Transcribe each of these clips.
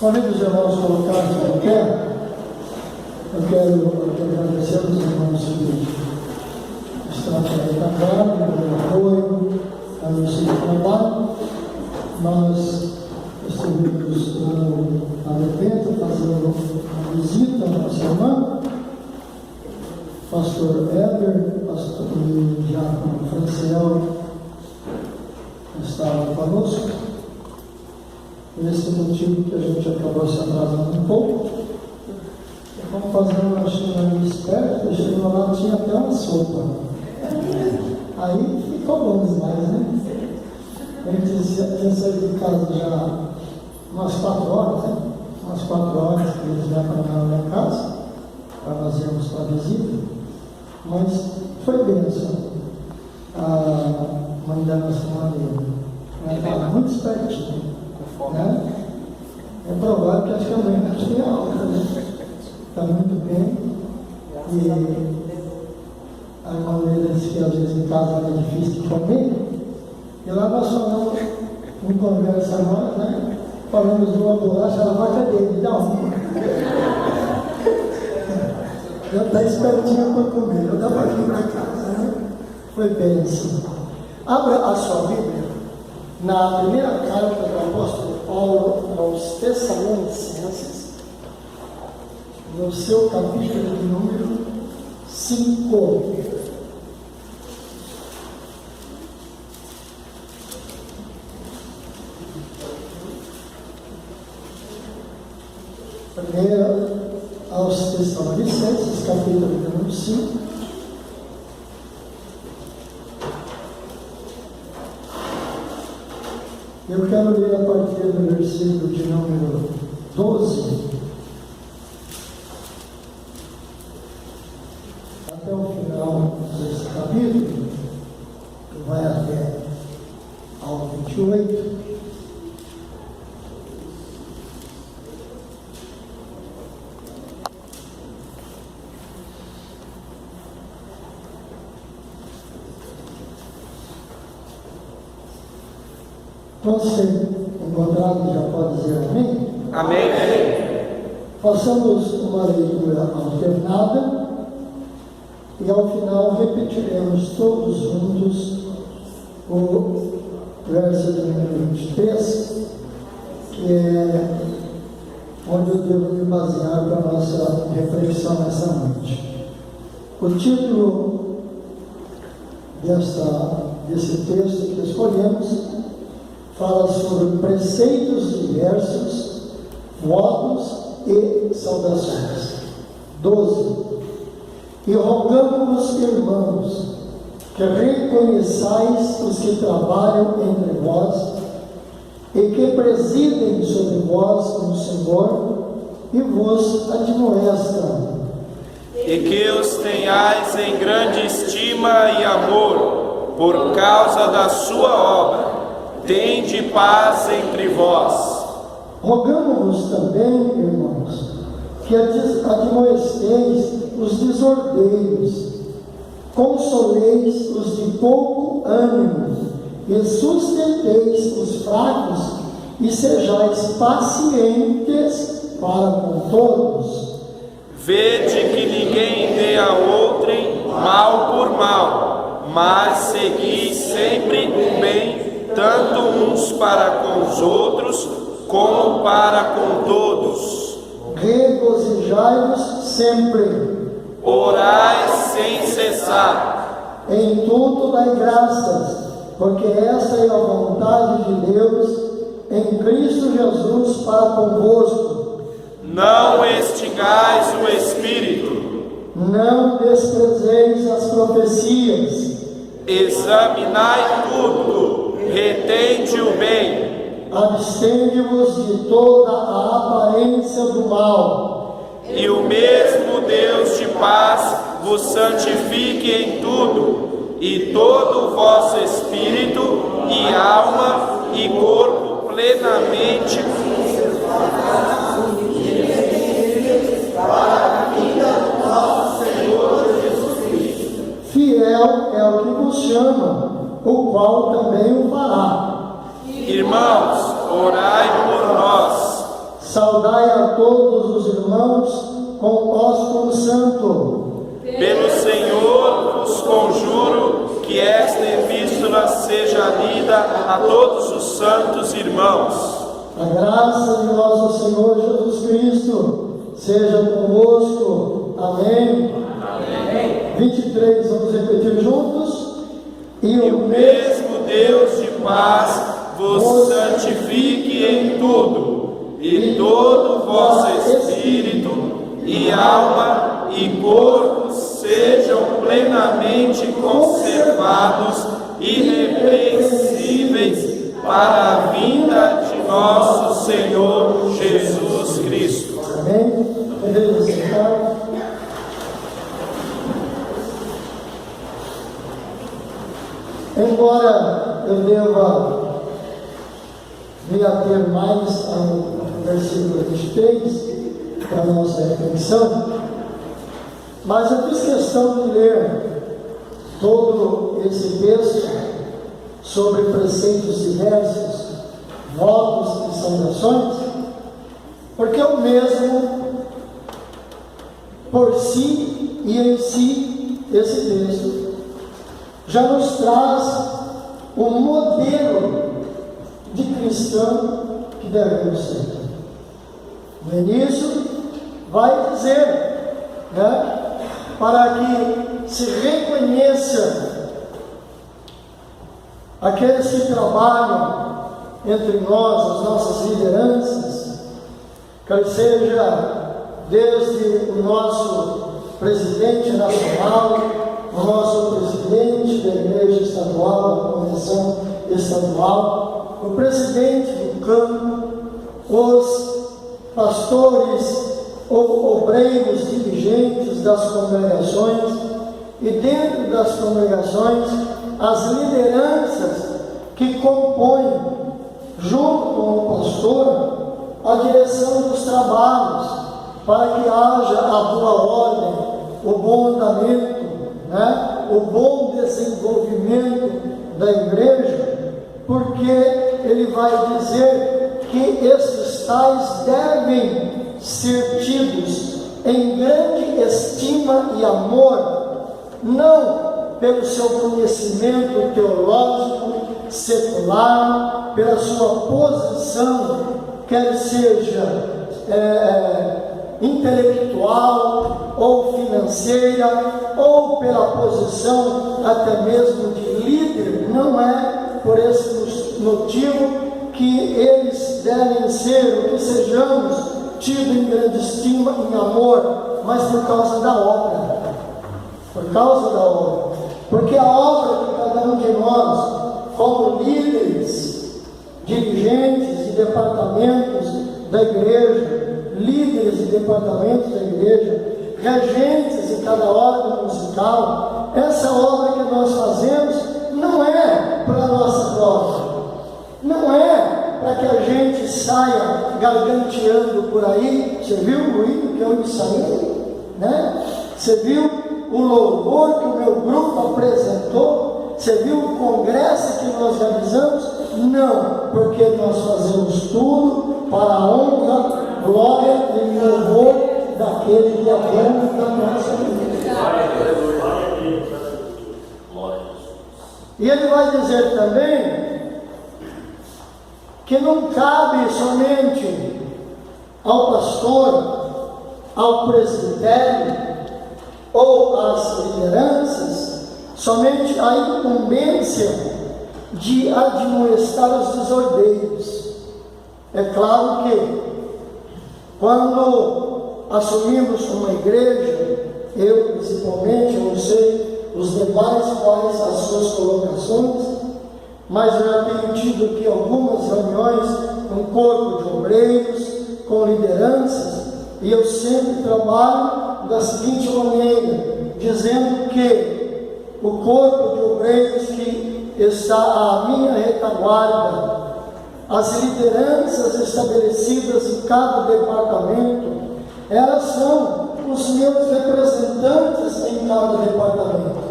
Convido os irmãos a colocar-se de pé. Eu quero agradecer aos irmãos que estão aqui também, pelo apoio, pelo seu trabalho. Nós estivemos no Alepento fazendo uma visita à nossa irmã, pastor Éder, pastor e diácono Franciel estavam conosco. Esse é o motivo que a gente acabou se atrasando um pouco. Vamos fazer uma lanchinha esperta, chegou lá, tinha até uma sopa. Aí ficou bom demais, né? A gente tinha saído de casa já umas 4 horas, né? Umas 4 horas que eles já caminharam na casa, para nós irmos para a visita. Mas foi bênção. A mãe da nossa maneira. Ela estava muito espertinha. Né? É provável que acho que amanhã vai ter alta, né? Está muito bem. E a irmã Leila disse que às vezes em casa é difícil de comer. E lá nós falamos, em conversa nós, né? Falamos de uma bolacha, ela vai, cadê? Me dá uma. Já está espertinha para comer, eu dava aqui para casa, né? Foi bem assim. Abra a sua Bíblia na primeira carta do apóstolo Paulo aos Tessalonicenses, no seu capítulo de número 5. Primeiro aos Tessalonicenses, capítulo de número 5. Eu quero ler a partir do versículo de número 12 até o final desse capítulo, que vai até ao 28. Você encontrado já pode dizer amém? Amém. Façamos uma leitura alternada e ao final repetiremos todos juntos o verso de número 23, que é onde eu devo me basear para a nossa reflexão nessa noite. O título desse texto que escolhemos fala sobre preceitos diversos, votos e saudações. 12. E rogamos-vos, irmãos, que reconheçais os que trabalham entre vós e que presidem sobre vós no Senhor e vos admoestam. E que os tenhais em grande estima e amor, por causa da sua obra. Tende paz entre vós. Rogamos-vos também, irmãos, que admoesteis os desordeiros, consoleis os de pouco ânimo, e sustenteis os fracos, e sejais pacientes para com todos. Vede que ninguém dê a outrem mal por mal, mas segui sempre o bem, tanto uns para com os outros, como para com todos. Regozijai-vos sempre. Orai sem cessar. Em tudo dai graças, porque essa é a vontade de Deus em Cristo Jesus para convosco. Não extingais o Espírito. Não desprezeis as profecias. Examinai tudo, retende o bem. Abstende-vos de toda a aparência do mal. E o mesmo Deus de paz vos santifique em tudo, e todo o vosso espírito, e alma, e corpo plenamente para a vida do nosso Senhor Jesus Cristo. Fiel é o que vos chama, o qual também o fará. Irmãos, orai por nós. Saudai a todos os irmãos com ósculo santo. Pelo Senhor vos conjuro que esta epístola seja lida a todos os santos irmãos. A graça de nosso Senhor Jesus Cristo seja convosco. Amém. Amém. 23, vamos repetir juntos. E o mesmo Deus de paz vos santifique em tudo, e todo o vosso espírito, e alma, e corpo sejam plenamente conservados, irrepreensíveis, para a vinda de nosso Senhor Jesus Cristo. Amém. Podemos sentar. Embora eu deva me ater mais versículo 23, para a nossa reflexão. Mas eu fiz questão de ler todo esse texto sobre preceitos diversos, votos e saudações, porque o mesmo, por si e em si, esse texto já nos traz um modelo de cristão que devemos ser. No início, vai dizer, para que se reconheça aqueles que trabalham entre nós, as nossas lideranças, quer seja desde o nosso presidente nacional, o nosso presidente da igreja estadual, da convenção estadual, o presidente do campo, os pastores ou obreiros dirigentes das congregações, e dentro das congregações, as lideranças que compõem, junto com o pastor, a direção dos trabalhos, para que haja a boa ordem, o bom andamento, o bom desenvolvimento da igreja, porque ele vai dizer que esses tais devem ser tidos em grande estima e amor, não pelo seu conhecimento teológico, secular, pela sua posição, quer seja intelectual ou financeira, ou pela posição até mesmo de líder. Não é por esse motivo que eles devem ser, ou que sejamos tidos em grande estima, em amor, mas por causa da obra. Por causa da obra. Porque a obra que cada um de nós, como líderes, dirigentes de departamentos da igreja, líderes de departamentos da igreja, regentes de cada órgão musical, essa obra que nós fazemos não é para a nossa glória, não é para que a gente saia garganteando por aí. Você viu o ruído que eu saí? Você viu o louvor que o meu grupo apresentou? Você viu o congresso que nós realizamos? Não, porque nós fazemos tudo para a honra, glória e louvor daquele que é dono da nossa vida. E ele vai dizer também que não cabe somente ao pastor, ao presbitério ou às lideranças somente a incumbência de admoestar os desordeiros. É claro que quando assumimos uma igreja, eu principalmente, eu não sei os demais quais as suas colocações, mas eu já tenho tido aqui algumas reuniões com corpo de obreiros, com lideranças, e eu sempre trabalho da seguinte maneira, dizendo que o corpo de obreiros que está à minha retaguarda, as lideranças estabelecidas em cada departamento, elas são os meus representantes em cada departamento.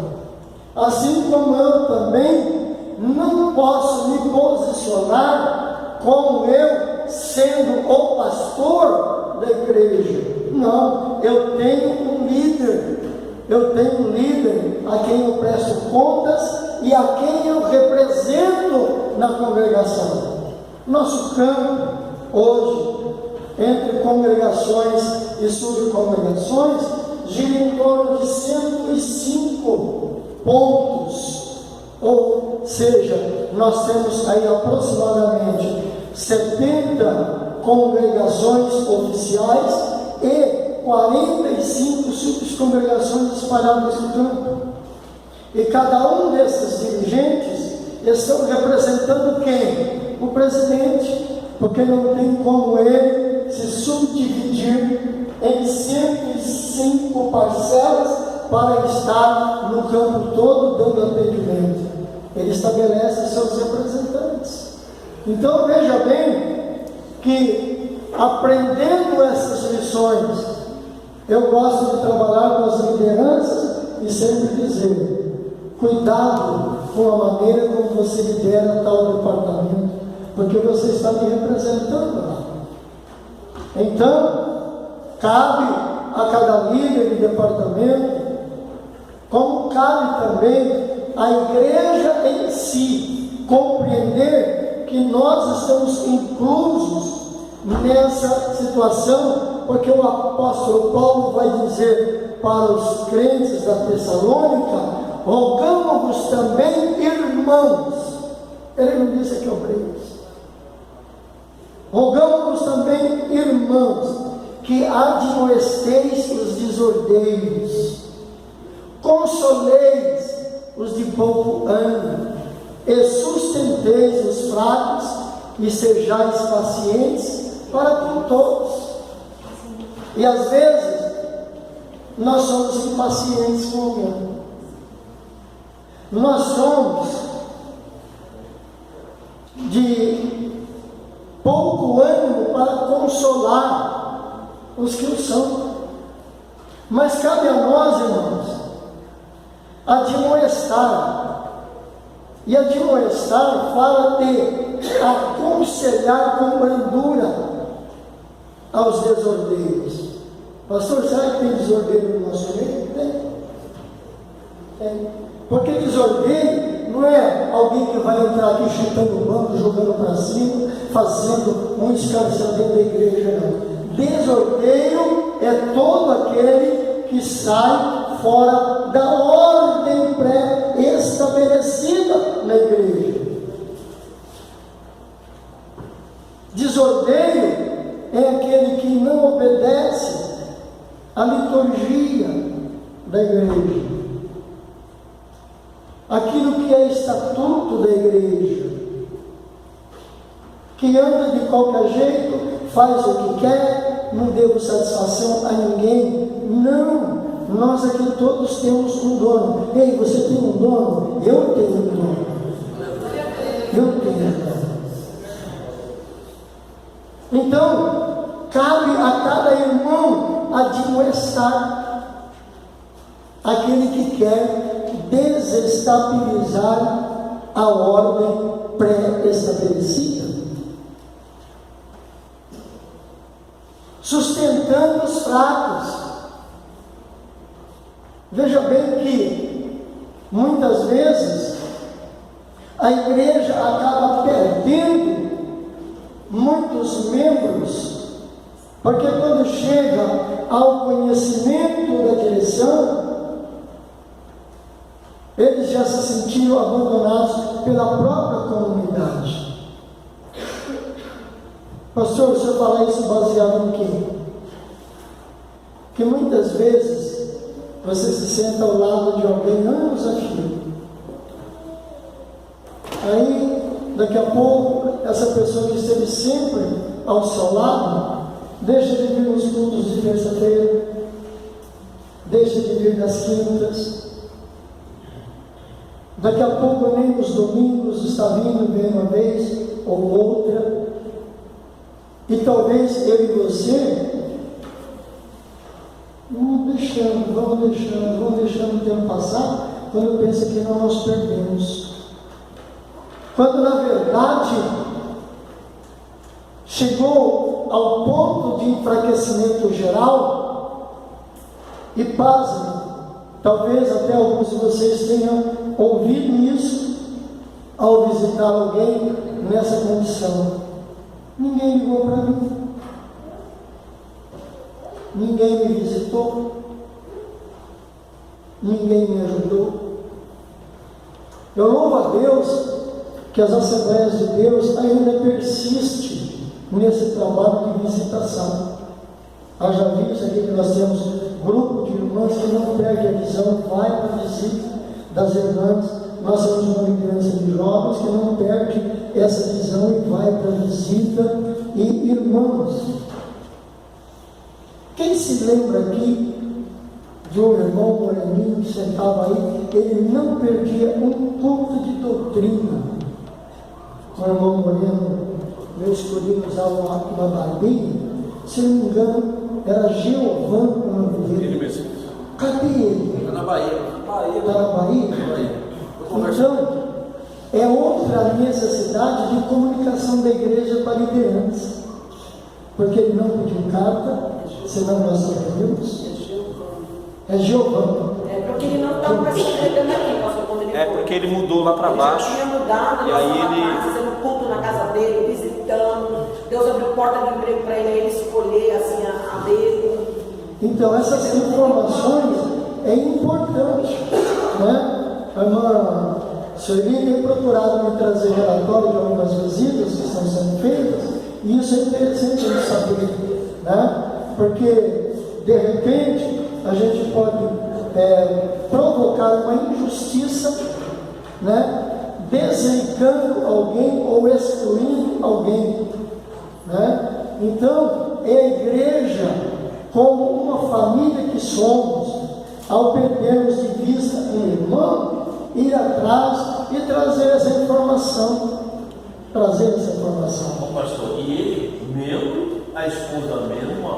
Assim como eu também não posso me posicionar como eu sendo o pastor da igreja. Não, eu tenho um líder. Eu tenho um líder a quem eu presto contas e a quem eu represento na congregação. Nosso campo, hoje, entre congregações e subcongregações, gira em torno de 105 pontos. Ou seja, nós temos aí aproximadamente 70 congregações oficiais e 45 subcongregações espalhadas no campo. E cada um desses dirigentes estão representando quem? O presidente, porque não tem como ele se subdividir em 105 parcelas para estar no campo todo dando atendimento. Ele estabelece seus representantes. Então veja bem que aprendendo essas lições, eu gosto de trabalhar com as lideranças e sempre dizer: cuidado com a maneira como você lidera tal departamento, porque você está me representando lá. Então, cabe a cada líder de departamento, como cabe também a igreja em si, compreender que nós estamos inclusos nessa situação, porque o apóstolo Paulo vai dizer para os crentes da Tessalônica: rogamos-vos também, irmãos. Ele não disse aqui obreiros. Rogamos-vos também, irmãos, que admoesteis os desordeiros, consoleis os de pouco ânimo, e sustenteis os fracos, e sejais pacientes para com todos. E às vezes nós somos impacientes com alguém. Nós somos de pouco ânimo para consolar os que o são. Mas cabe a nós, irmãos, admoestar. E admoestar fala de aconselhar com brandura aos desordeiros. Pastor, será que tem desordeiro no nosso meio? Tem. Porque desordeiro não é alguém que vai entrar aqui chutando o banco, jogando para cima, fazendo um escarcel dentro da igreja, não. Desordeiro é todo aquele que sai fora da ordem pré-estabelecida na igreja. Desordeiro é aquele que não obedece à liturgia da igreja, aquilo que é estatuto da igreja, que anda de qualquer jeito, faz o que quer, não devo satisfação a ninguém. Não, nós aqui todos temos um dono. Ei, você tem um dono? Eu tenho um dono. Eu tenho um dono. Então, cabe a cada irmão admoestar aquele que quer desestabilizar a ordem pré-estabelecida, sustentando os fracos. Veja bem que muitas vezes a igreja acaba perdendo muitos membros, porque quando chega ao conhecimento da direção, eles já se sentiram abandonados pela própria comunidade. Pastor, o senhor fala isso baseado em quê? Que muitas vezes você se senta ao lado de alguém anos a fio. Aí, daqui a pouco, essa pessoa que esteve sempre ao seu lado, deixa de vir nos cultos de terça-feira, deixa de vir nas quintas. Daqui a pouco, nem nos domingos, está vindo, vem uma vez ou outra. E talvez eu e você vamos deixando o tempo passar, quando pensa que não nós perdemos. Quando na verdade chegou ao ponto de enfraquecimento geral, e pasmem, talvez até alguns de vocês tenham ouvido isso ao visitar alguém nessa condição. Ninguém ligou para mim, ninguém me visitou, ninguém me ajudou. Eu louvo a Deus que as Assembleias de Deus ainda persistem nesse trabalho de visitação. Haja visto aqui que nós temos um grupo de irmãs que não perde a visão, vai para a visita das irmãs. Nós temos uma liderança de jovens que não perde essa visão e vai para a visita. E irmãos, quem se lembra aqui de um irmão moreninho que sentava aí, ele não perdia um culto de doutrina. O irmão moreno, meu escolhido, usava uma barbinha, se não me engano, era Jeovã o nome dele. Ele mesmo. Cadê ele? Está na Bahia. Está na Bahia? Então, é outra necessidade de comunicação da igreja com a liderança. Porque ele não pediu carta, senão nós sabemos. É Jeovã. É porque ele não estava mais congregando aqui, pastor, quando ele É foi. porque ele mudou lá para baixo. Ele já tinha mudado, E nós aí estávamos ele- lá fazendo culto na casa dele, visitando. Deus abriu porta de emprego para ele escolher assim a dele. Então, essas informações é importante, né? A irmã Sueli tem procurado me trazer relatório de algumas visitas que estão sendo feitas, e isso é interessante de saber, né? Porque, de repente, a gente pode provocar uma injustiça, né? Desligando alguém ou excluindo alguém, né? Então, é a igreja, como uma família que somos, ao perdermos de vista um irmão, ir atrás e trazer essa informação. Trazer essa informação. Bom, pastor, e ele, mesmo, a esposa mesmo, uma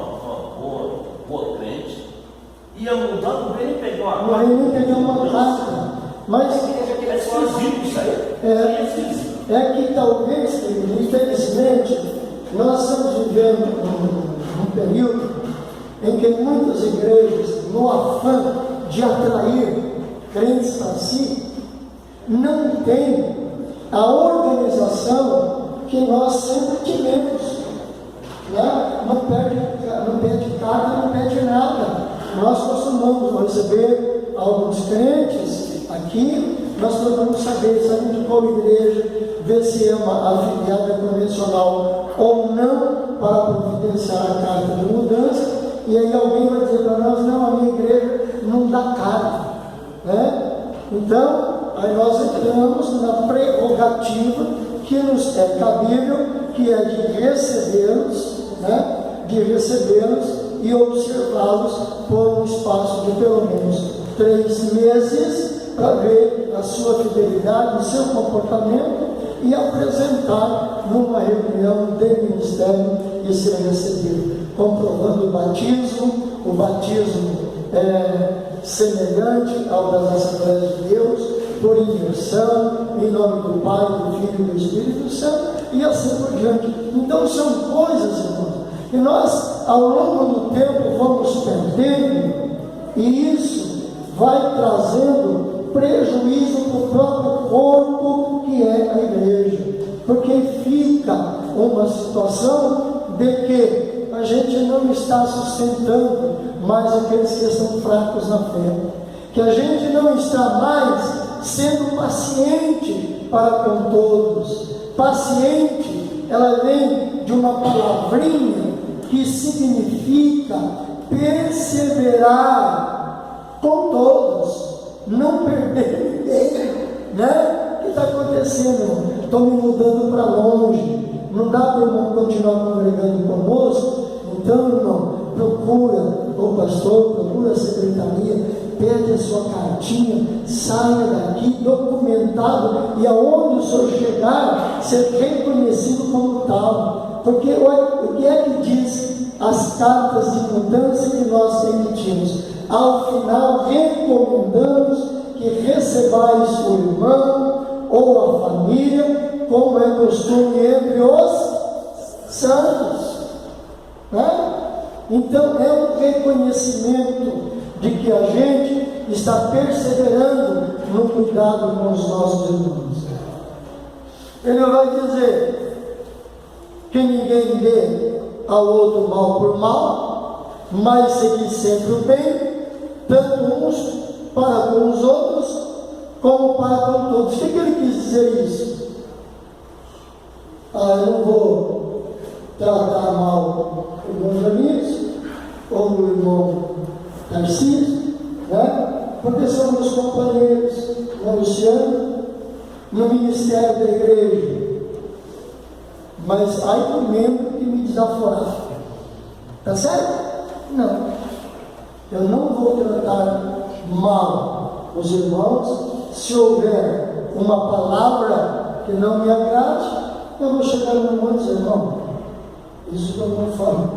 boa crente, ia mudar, não veio pegar uma Não, ele nem pegou uma carta, mas É esquisito isso aí. É esquisito. é que talvez, infelizmente, nós estamos vivendo um período em que muitas igrejas, no afã de atrair crentes para si, não têm a organização que nós sempre tivemos, né? Não pede carta, não pede nada. Nós costumamos receber alguns crentes aqui, nós procuramos saber de qual igreja, ver se é uma afiliada convencional ou não, para providenciar a carta de mudança, e aí alguém vai dizer para nós, não, a minha igreja não dá carta, né? Então, aí nós entramos na prerrogativa que nos é cabível, que é de recebê-los, né? De recebê-los e observá-los por um espaço de pelo menos 3 meses, para ver a sua fidelidade, o seu comportamento, e apresentar numa reunião de ministério e ser recebido, comprovando o batismo semelhante ao das Assembleias de Deus, por imersão, em nome do Pai, do Filho e do Espírito Santo, e assim por diante. Então são coisas, irmãos, que nós ao longo do tempo vamos perdendo, e isso vai trazendo prejuízo para o próprio corpo que é a igreja, porque fica uma situação de que a gente não está sustentando mais aqueles que estão fracos na fé, que a gente não está mais sendo paciente para com todos. Paciente, ela vem de uma palavrinha que significa perseverar com todos, não perder ninguém, né? O que está acontecendo? Estou me mudando para longe, não dá para o irmão continuar congregando conosco. Então, irmão, procura o pastor, procura a secretaria, pede a sua cartinha, saia daqui documentado, e aonde o senhor chegar, ser reconhecido como tal. Porque olha, o que é que diz as cartas de mudança que nós emitimos? Ao final, recomendamos que recebais o irmão ou a família, como é costume entre os santos, né? Então é um reconhecimento de que a gente está perseverando no cuidado com os nossos irmãos. Ele vai dizer que ninguém dê ao outro mal por mal, mas seguir sempre o bem, tanto uns para com os outros, como para com todos. O que ele quis dizer isso? Eu não vou tratar mal o irmão Janice ou o irmão Tarcísio, né? Porque somos companheiros, né, Luciano, no ministério da igreja. Mas aí do membro que me desaforar. Tá certo? Não. Eu não vou tratar mal os irmãos. Se houver uma palavra que não me agrade, eu vou chegar no irmão e dizer, irmão, isso que eu não falo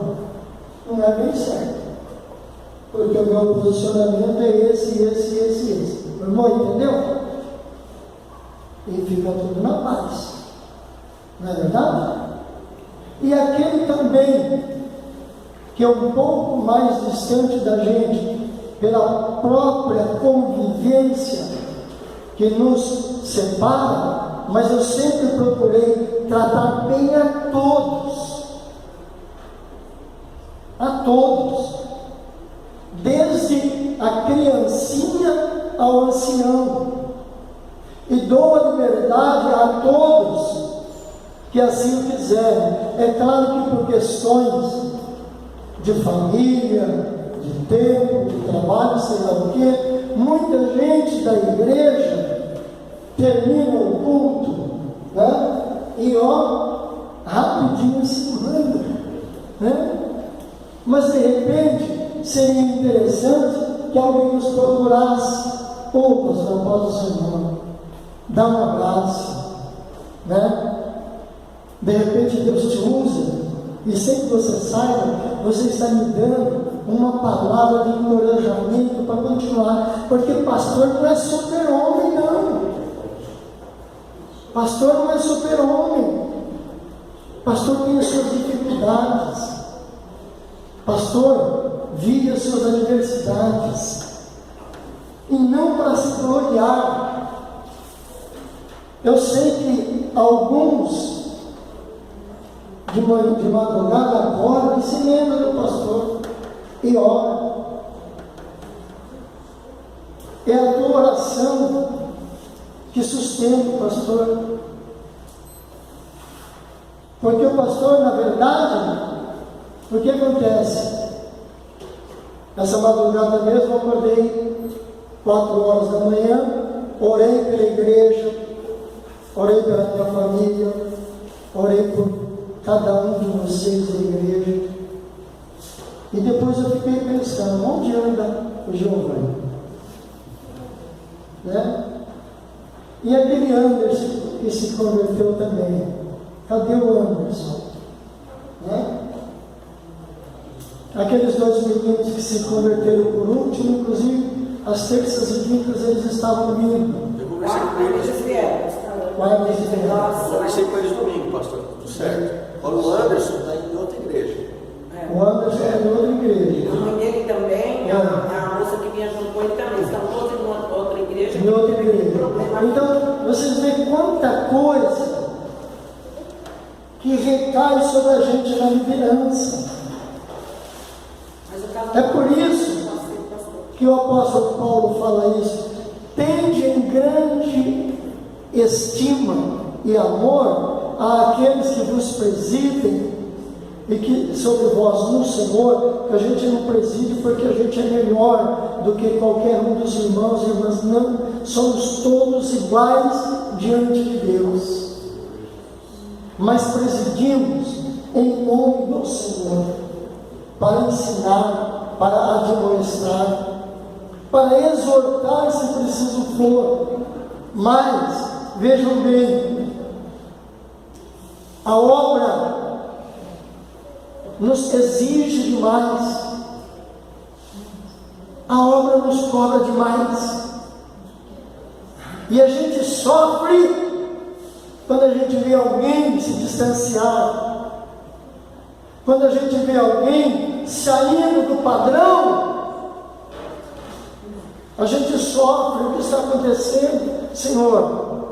não é bem certo. Porque o meu posicionamento é esse. Irmão, entendeu? E fica tudo na paz. Não é verdade? E aquele também, que é um pouco mais distante da gente, pela própria convivência que nos separa, mas eu sempre procurei tratar bem a todos. A todos. Desde a criancinha ao ancião. E dou a liberdade a todos que assim o quiserem. É claro que por questões de família, de tempo, de trabalho, sei lá o quê, muita gente da igreja termina o culto, né? E rapidinho se manda, né? Mas de repente seria interessante que alguém nos procurasse. Pastor, após o Senhor, dá um abraço, né? De repente Deus te usa, e sem que você saiba, você está me dando uma palavra de encorajamento para continuar, porque pastor não é super-homem, não. Pastor não é super-homem. Pastor tem as suas dificuldades. Pastor vive as suas adversidades, e não para se gloriar. Eu sei que alguns de madrugada acordam e se lembram do pastor e ora. É a tua oração que sustenta o pastor. Porque o pastor, na verdade, o que acontece? Essa madrugada mesmo eu acordei 4 horas da manhã, orei pela igreja, orei pela minha família, orei por cada um de vocês da igreja. E depois eu fiquei pensando, onde anda o Giovanni? Né? E aquele Anderson que se converteu também, cadê o Anderson? Né? Aqueles 2 meninos que se converteram por último, inclusive às terças e quintas eles estavam vindo. Eu conversei com eles domingo, pastor, tudo certo. Agora o Anderson está em outra igreja. O Anderson é em outra igreja. A mãe dele também, a moça que vinha junto com ele também, estão todos em outra igreja. Em outra igreja. Então, vocês veem quanta coisa que recai sobre a gente na liderança. É por isso que o apóstolo Paulo fala isso. Tende em grande estima e amor àqueles que vos presidem e que sobre vós no Senhor, que a gente não preside porque a gente é melhor do que qualquer um dos irmãos e irmãs, não, somos todos iguais diante de Deus, mas presidimos em nome do Senhor, para ensinar, para admoestar, para exortar se preciso for. Mas, vejam bem, a obra nos exige demais, a obra nos cobra demais, e a gente sofre quando a gente vê alguém se distanciar, quando a gente vê alguém saindo do padrão. A gente sofre. O que está acontecendo? Senhor,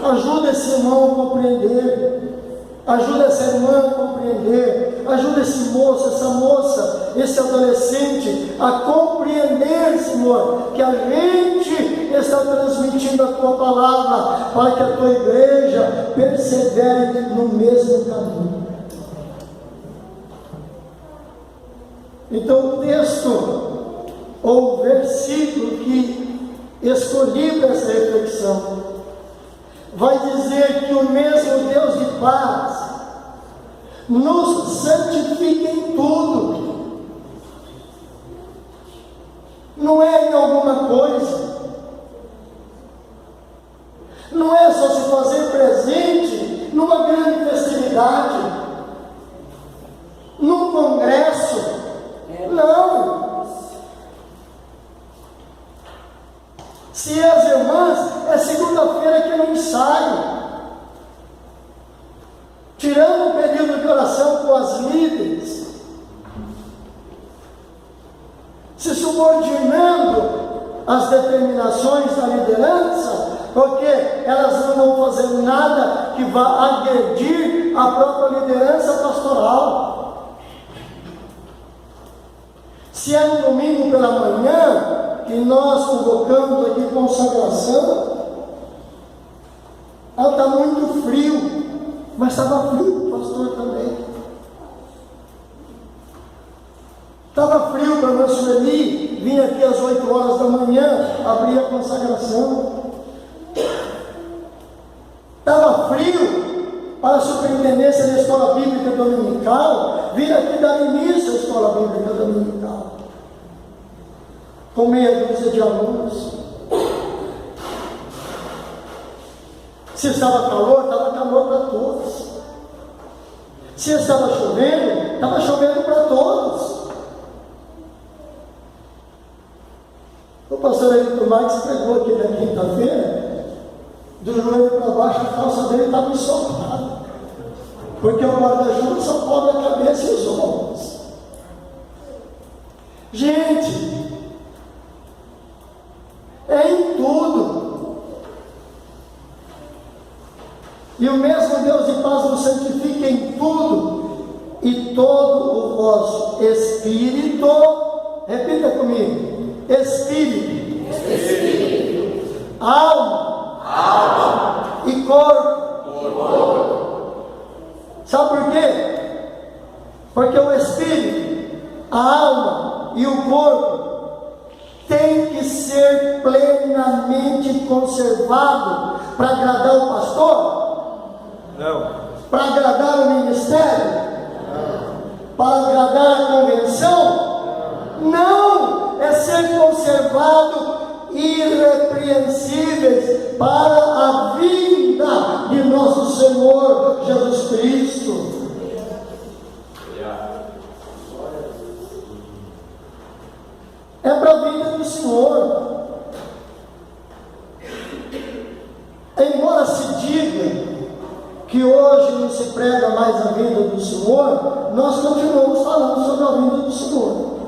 ajuda esse irmão a compreender, ajuda essa irmã a compreender, ajuda esse moço, essa moça, esse adolescente a compreender, Senhor, que a gente está transmitindo a Tua palavra para que a Tua igreja persevere no mesmo caminho. Então o texto ou o versículo que escolhi para essa reflexão vai dizer que o mesmo Deus de paz nos santifica em tudo. Não é em alguma coisa, não é só se fazer presente numa grande festividade, num congresso. Não. Se as irmãs, é segunda-feira que não ensaio. Tirando um período de oração com as líderes, se subordinando às determinações da liderança, porque elas não vão fazer nada que vá agredir a própria liderança pastoral. Se é no domingo pela manhã que nós convocamos aqui consagração, está muito frio. Mas estava frio, o pastor também. Estava frio para o nosso Eli, vinha aqui às 8 horas da manhã, abria a consagração. Estava frio para a superintendência da escola bíblica dominical, vir aqui dar início à escola bíblica dominical, com meia dúzia de alunos. Se estava calor para todos. Se estava chovendo para todos. O pastor Elito Marques pregou aqui na quinta-feira, do joelho para baixo, a calça dele estava ensopada, porque o guarda-chuva só cobre a cabeça e os ombros. Gente, é em tudo. E o mesmo Deus de paz nos santifica em tudo, e todo o vosso espírito, repita comigo, espírito, alma e corpo. Sabe por quê? Porque o espírito, a alma e o corpo tem que ser plenamente conservado para agradar o pastor. Não. Para agradar o ministério? Para agradar a convenção? Não! É ser conservado irrepreensíveis para a vinda de nosso Senhor Jesus Cristo. É para a vinda do Senhor. Embora se diga que hoje não se prega mais a vinda do Senhor, nós continuamos falando sobre a vinda do Senhor.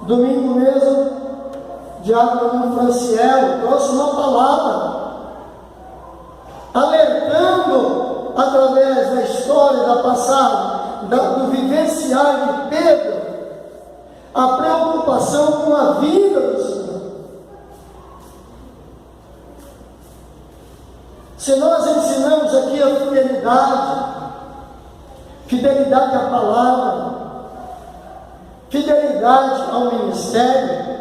Domingo mesmo, Diácono Franciel trouxe uma palavra, alertando através da história, da passagem, do vivenciar de Pedro, a preocupação com a vinda do Senhor. Se nós ensinamos aqui a fidelidade à palavra, fidelidade ao ministério,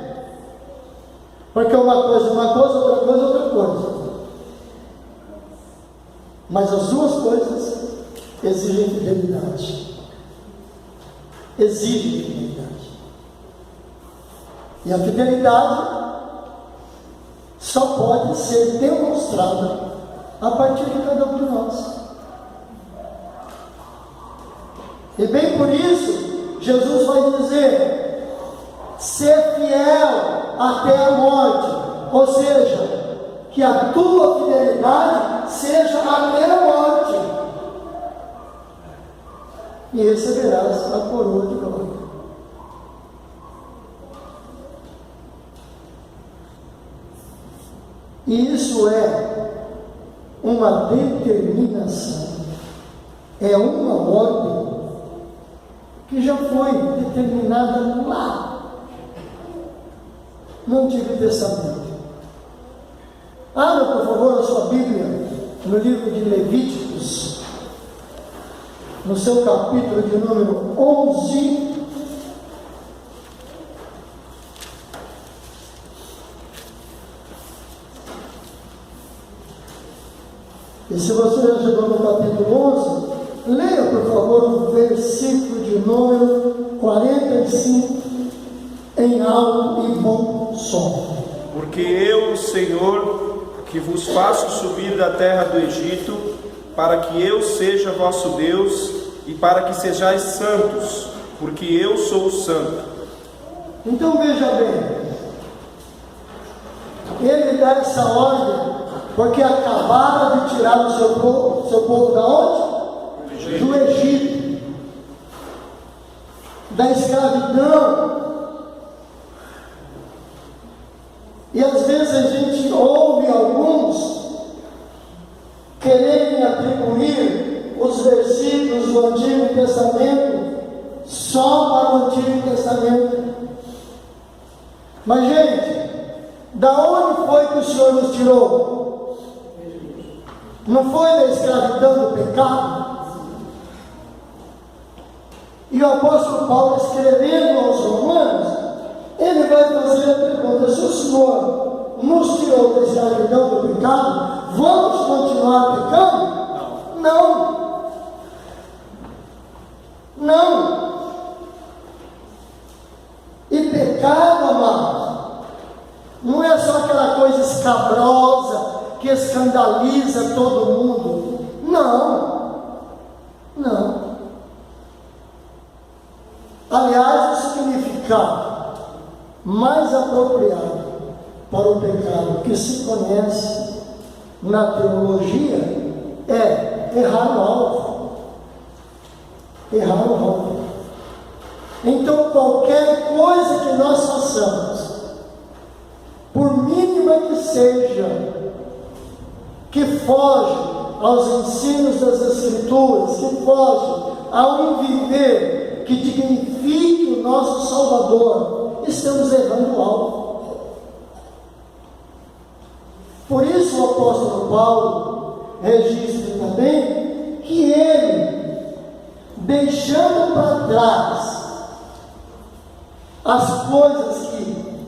porque uma coisa, outra coisa. Mas as duas coisas exigem fidelidade. Exigem fidelidade. E a fidelidade só pode ser demonstrada a partir de cada um de nós. E bem por isso, Jesus vai dizer: ser fiel até a morte, ou seja, que a tua fidelidade seja até a morte, e receberás a coroa de glória. E isso é uma determinação, é uma ordem que já foi determinada lá no Antigo Testamento. Abra, por favor, a sua Bíblia no livro de Levíticos, no seu capítulo de número 11. E se você já chegou no capítulo 11, leia, por favor, o versículo de número 45 em alto e bom som. Porque eu, o Senhor, que vos faço subir da terra do Egito, para que eu seja vosso Deus, e para que sejais santos, porque eu sou santo. Então veja bem, ele dá essa ordem porque acabara de tirar o seu povo da onde? Do Egito, da escravidão. E às vezes a gente ouve alguns quererem atribuir os versículos do Antigo Testamento só para o Antigo Testamento. Mas, gente, da onde foi que o Senhor nos tirou? Não foi da escravidão do pecado? E o apóstolo Paulo, escrevendo aos Romanos, ele vai fazer a pergunta: se o Senhor nos tirou da escravidão do pecado, vamos continuar pecando? Não. Não. E pecado, amado, não é só aquela coisa escabrosa que escandaliza todo mundo. Não. Não. Aliás, o significado mais apropriado para o pecado que se conhece na teologia é errar o alvo. Errar o alvo. Então, qualquer coisa que nós façamos, por mínima que seja, que foge aos ensinos das Escrituras, que foge ao um viver que dignifique o nosso Salvador, estamos errando o alvo. Por isso o apóstolo Paulo registra também que ele, deixando para trás as coisas que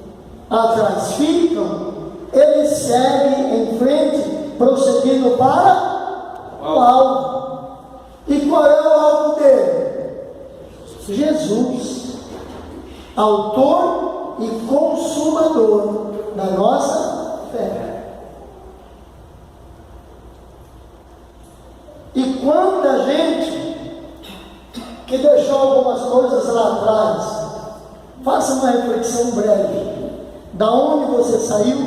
atrás ficam, ele segue em frente, prosseguindo para o alvo. E qual é o alvo dele? Jesus, autor e consumador da nossa fé. E quanta gente que deixou algumas coisas lá atrás, faça uma reflexão breve. Da onde você saiu,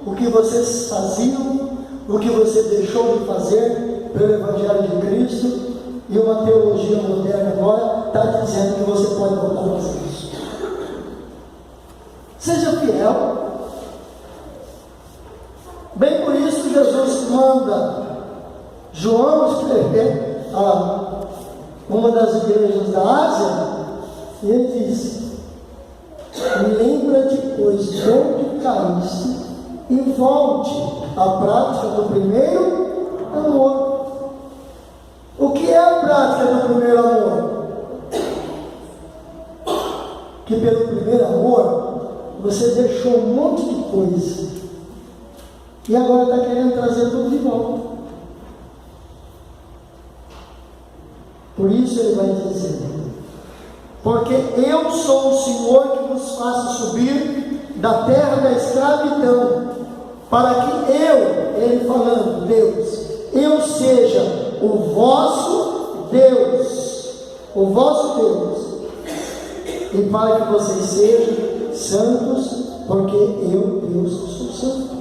o que vocês faziam, o que você deixou de fazer pelo Evangelho de Cristo, e uma teologia moderna agora está dizendo que você pode voltar a fazer isso. Seja fiel. Bem por isso Jesus manda João escrever a uma das igrejas da Ásia, e ele diz: lembra-te, pois, de onde caíste, e volte à prática do primeiro amor. O que é a prática do primeiro amor? Que pelo primeiro amor você deixou um monte de coisa e agora está querendo trazer tudo de volta. Por isso ele vai dizer: porque eu sou o Senhor que vos faço subir da terra da escravidão, para que ele falando, Deus, eu seja o vosso Deus, e para que vocês sejam santos, porque eu, Deus, sou santo.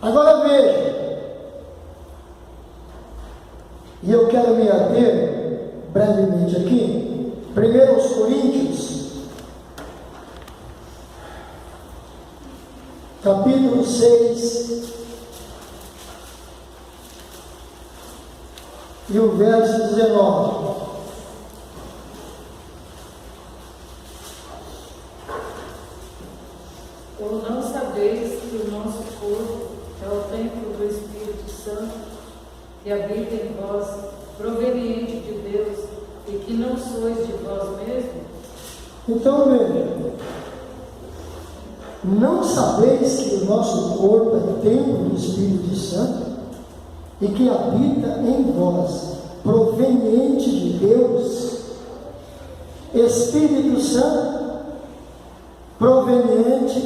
Agora veja, e eu quero me ater brevemente aqui, 1 Coríntios, capítulo 6, e o verso 19. Ou não sabeis que o nosso corpo é o templo do Espírito Santo, que habita em vós, proveniente de Deus, e que não sois de vós mesmos? Então veja, não sabeis que o nosso corpo é templo do Espírito Santo e que habita em vós, proveniente de Deus? Espírito Santo proveniente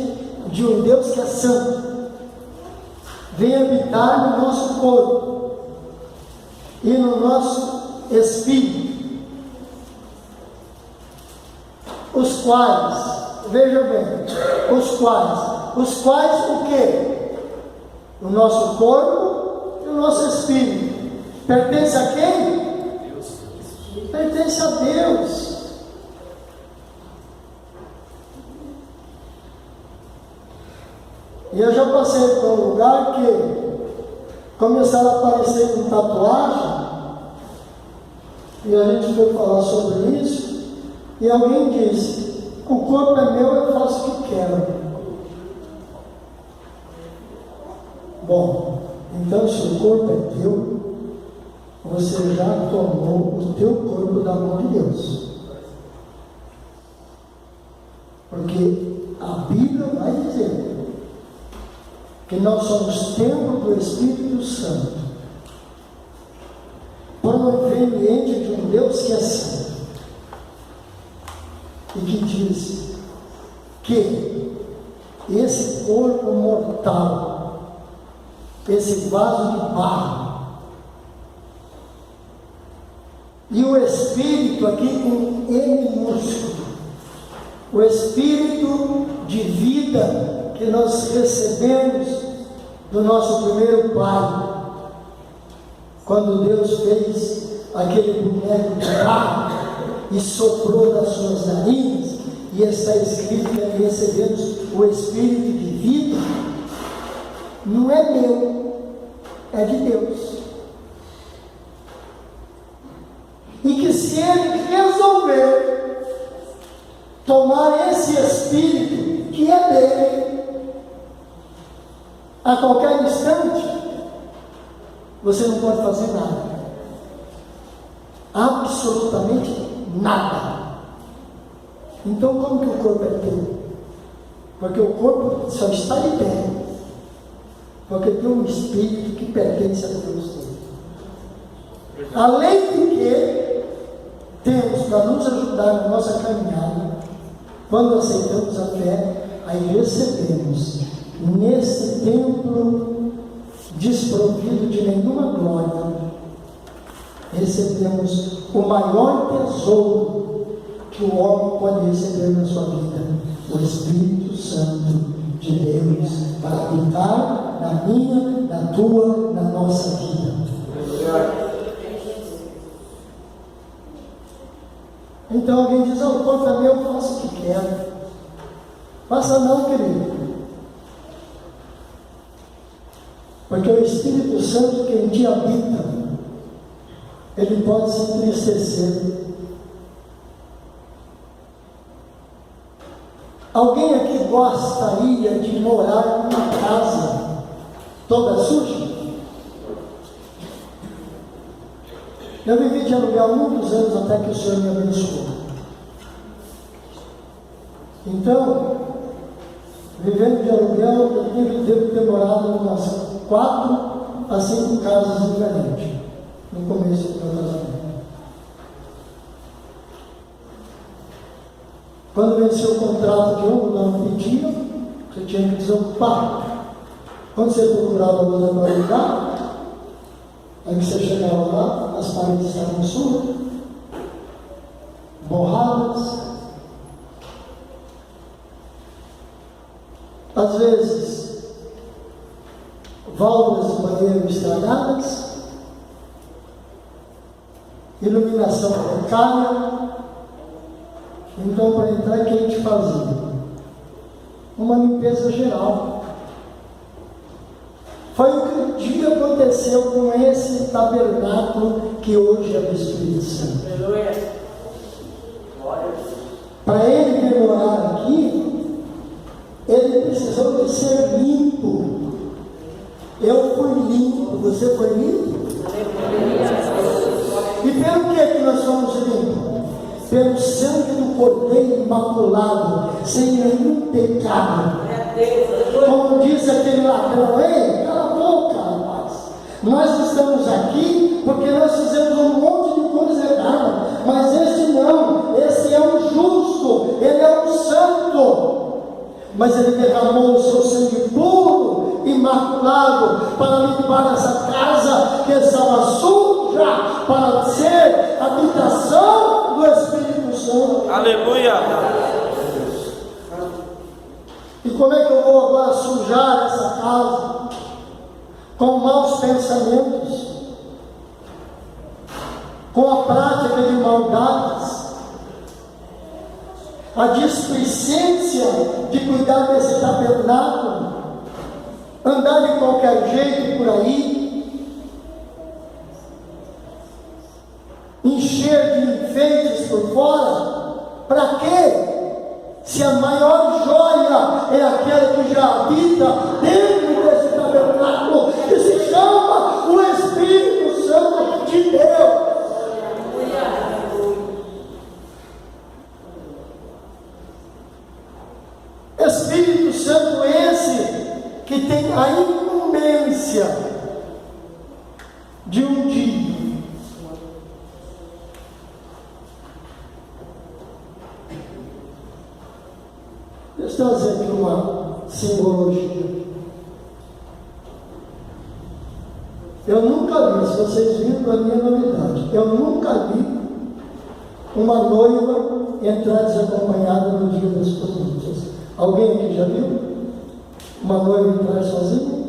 de um Deus que é santo. vem habitar no nosso corpo e no nosso espírito, os quais, veja bem, os quais o quê? O nosso corpo e o nosso espírito. Pertence a quem? Deus. Pertence a Deus. E eu já passei por um lugar que começaram a aparecer com tatuagem, e a gente foi falar sobre isso, e alguém disse: o corpo é meu, eu faço o que quero. Bom, então se o corpo é teu, você já tomou o teu corpo da mão de Deus. Porque a Bíblia vai dizer que nós somos templo do Espírito Santo, proveniente de um Deus que é santo, e que diz que esse corpo mortal, esse vaso de barro, e o Espírito aqui com M minúsculo, o Espírito de vida que nós recebemos do nosso primeiro pai, quando Deus fez aquele boneco de barro e soprou nas suas narinas, e está escrito que recebemos o Espírito de vida. Não é meu, é de Deus. E que se Ele resolver tomar esse Espírito que é dele, a qualquer instante, você não pode fazer nada. Absolutamente nada. Então como que o corpo é teu? Porque o corpo só está de pé porque tem um Espírito que pertence a Deus. Além de que temos para nos ajudar na nossa caminhada, quando aceitamos a fé, aí recebemos nesse templo desprovido de nenhuma glória, recebemos o maior tesouro que o homem pode receber na sua vida, o Espírito Santo de Deus, para habitar na minha, na tua, na nossa vida. Então alguém diz: o corpo é meu, eu faço o que quero. Faça não, querido. Porque o Espírito Santo que em ti habita, ele pode se entristecer. Alguém aqui gostaria de morar numa casa toda suja? Eu vivi de aluguel muitos anos até que o Senhor me abençoou. Então, vivendo de aluguel, eu devo ter morado em umas 4 a 5 casas diferentes no começo do meu casamento. Quando venceu o contrato que o dono pedia, você tinha que desocupar. Quando você procurava lugar para alugar, aí você chegava lá, as paredes estavam sujas, borradas. Às vezes, válvulas de banheiro estragadas, iluminação precária. Então, para entrar, o que a gente fazia? Uma limpeza geral. Foi o que um dia aconteceu com esse tabernáculo que hoje é do Espírito Santo. Para ele demorar aqui, ele precisou de ser limpo. Eu fui limpo, você foi limpo? E pelo que nós somos limpos? Pelo sangue do Cordeiro imaculado, sem nenhum pecado. Como diz aquele ladrão: ei, cala a boca, rapaz. Nós estamos aqui porque nós fizemos um monte de coisa errada, mas este não, esse é o justo, ele é o santo. Mas ele derramou o seu sangue puro, imaculado, imaculado para limpar essa casa que estava suja, para ser habitação do Espírito Santo. Aleluia. E como é que eu vou agora sujar essa casa? Com maus pensamentos, com a prática de maldades, a displicência de cuidar desse tabernáculo, andar de qualquer jeito por aí, encher de enfeites por fora. Para quê? Se a maior joia é aquela que já habita dentro desse tabernáculo, que se chama o Espírito Santo de Deus. Espírito Santo esse que tem a incumbência de um dia deixa eu trazer aqui uma simbologia. Eu nunca vi, se vocês viram, para mim é novidade, eu nunca vi uma noiva entrar desacompanhada no dia das nupcias. Alguém aqui já viu uma noiva entrar sozinha?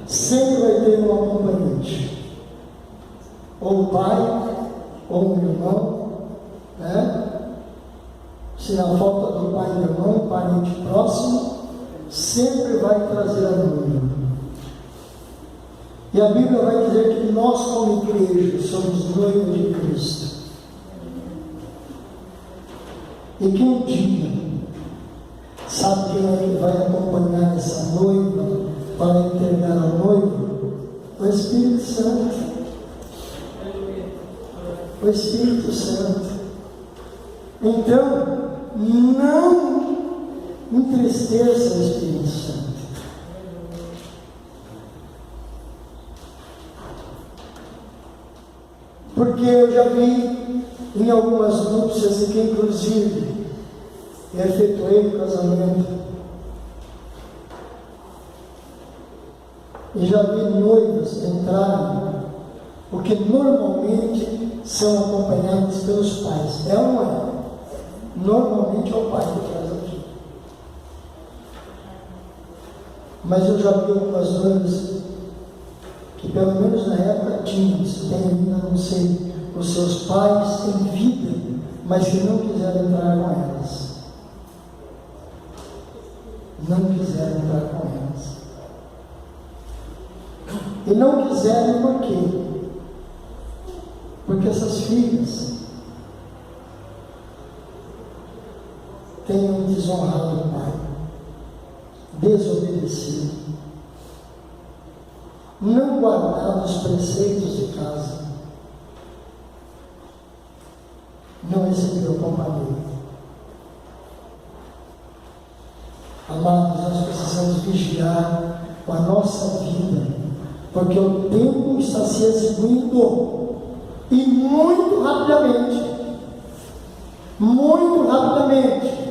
Sempre vai ter um acompanhante, ou um pai, ou um irmão, né? Se na falta do pai e irmão, parente próximo, sempre vai trazer a noiva. E a Bíblia vai dizer que nós, como igreja, somos noivos de Cristo. E que um dia, sabe quem é que vai acompanhar essa noiva para entregar ao noivo? O Espírito Santo. O Espírito Santo. Então, não entristeça o Espírito Santo. Porque eu já vi em algumas núpcias, e que inclusive efetuei o casamento, e já vi noivas entrarem, porque normalmente são acompanhadas pelos pais. É ou não é? Normalmente é o pai que traz aqui. Mas eu já vi algumas noivas que, pelo menos na época, tinham, se tem ainda, não sei, os seus pais em vida, mas que não quiseram entrar com elas. Não quiseram entrar com elas. E não quiseram por quê? Porque essas filhas tenham desonrado o pai, desobedecido, não guardado os preceitos de casa, não recebeu companhia. Amados, nós precisamos vigiar com a nossa vida, porque o tempo está se extinguindo, e muito rapidamente. Muito rapidamente.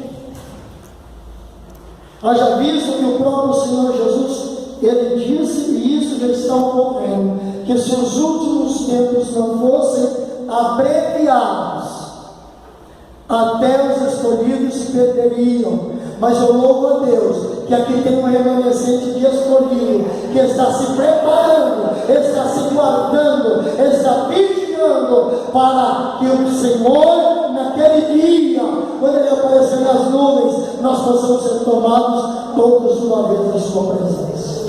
Haja visto que o próprio Senhor Jesus, Ele disse, e isso já está ocorrendo, que se os últimos tempos não fossem abreviados, até os escolhidos se perderiam. Mas eu louvo a Deus, que aqui tem um remanescente de escolhido, que está se preparando, está se guardando, está vigiando, para que o Senhor, naquele dia, quando Ele aparecer nas nuvens, nós possamos ser tomados todos de uma vez na sua presença.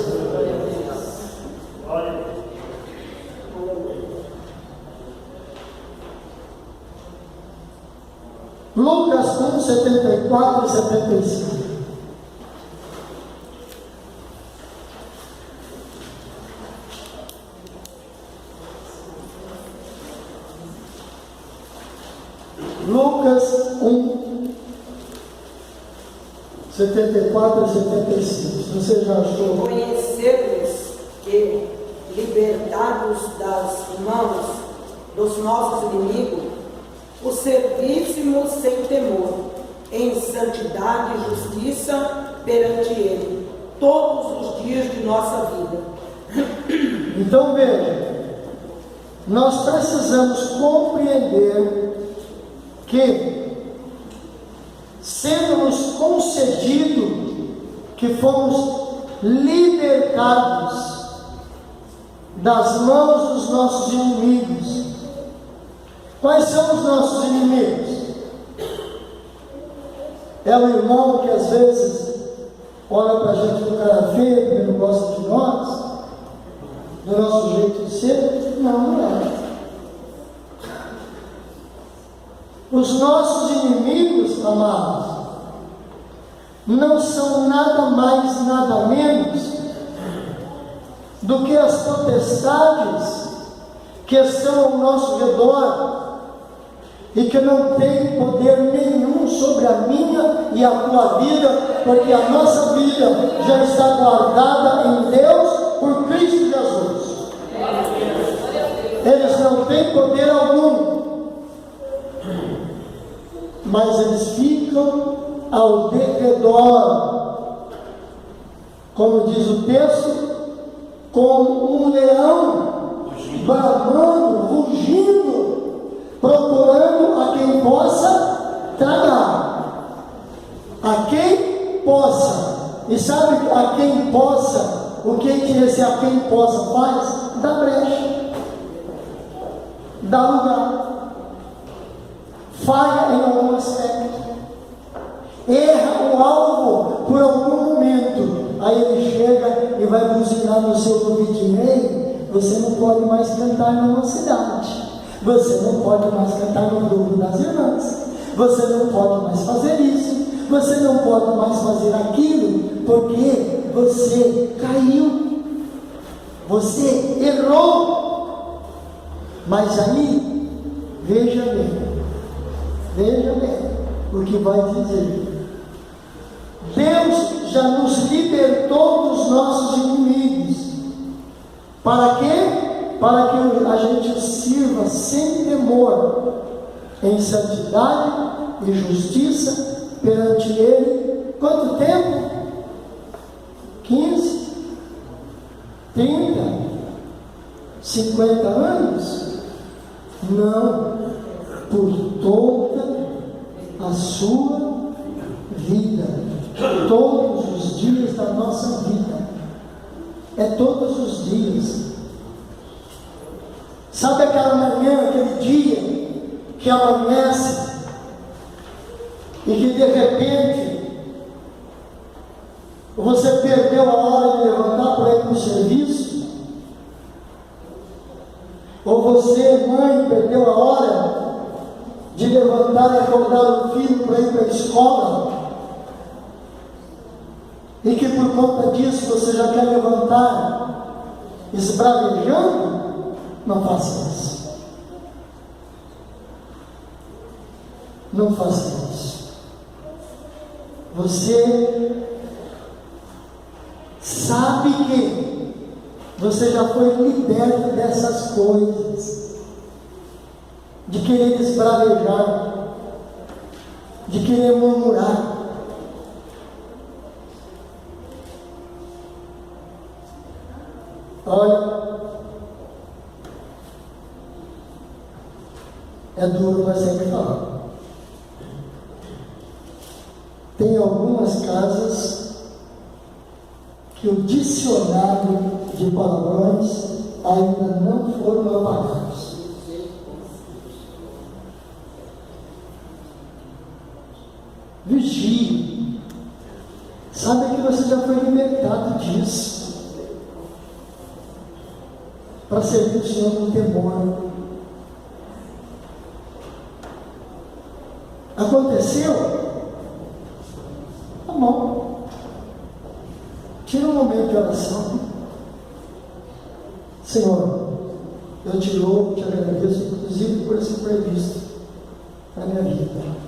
Lucas 1, 74 e 75. Lucas 1, 74 e 75. Se você já achou. Conhecer-nos que, libertados das mãos dos nossos inimigos, o servíssemos sem temor, em santidade e justiça, perante Ele todos os dias de nossa vida. Então veja, nós precisamos compreender que, sendo-nos concedido que fomos libertados das mãos dos nossos inimigos. Quais são os nossos inimigos? É o irmão que às vezes olha para a gente com cara feia, porque não gosta de nós, do nosso jeito de ser? Não, não é. Os nossos inimigos, amados, não são nada mais, nada menos do que as potestades que estão ao nosso redor e que não têm poder nenhum sobre a minha e a tua vida, porque a nossa vida já está guardada em Deus por Cristo Jesus. Eles não têm poder algum, mas eles ficam ao derredor, como diz o texto, como um leão bramando, rugindo, procurando a quem possa tragar, a quem possa. E sabe a quem possa, o que esse a quem possa faz? Dá brecha, dá lugar, falha em algum aspecto, erra o alvo por algum momento, aí ele chega e vai buzinar no seu ouvidinho: ei, você não pode mais cantar numa cidade, você não pode mais cantar no grupo das irmãs, você não pode mais fazer isso, você não pode mais fazer aquilo, porque você caiu, você errou. Mas aí, veja bem o que vai dizer. Deus já nos libertou dos nossos inimigos. Para quê? Para que a gente o sirva sem temor, em santidade e justiça perante Ele. Quanto tempo? 15? 30? 50 anos? Não, por toda a sua vida, todos os dias da nossa vida, é todos os dias. Sabe aquela manhã, aquele dia que amanhece e que de repente você perdeu a hora de levantar para ir para o serviço? Ou você, mãe, perdeu a hora de levantar e acordar o filho para ir para a escola, e que por conta disso você já quer levantar esbravejando? Não faça isso. Não faça isso. Você sabe que você já foi liberto dessas coisas, de querer esbravejar, de querer murmurar. Olha, é duro, mas é que falar. Tem algumas casas que o dicionário de palavrões ainda não foram apagados. Vigie. Sabe que você já foi libertado disso, para servir o Senhor com temor. Aconteceu? Tá bom. Tira um momento de oração. Senhor, eu te louvo, te agradeço, inclusive por esse imprevisto na minha vida.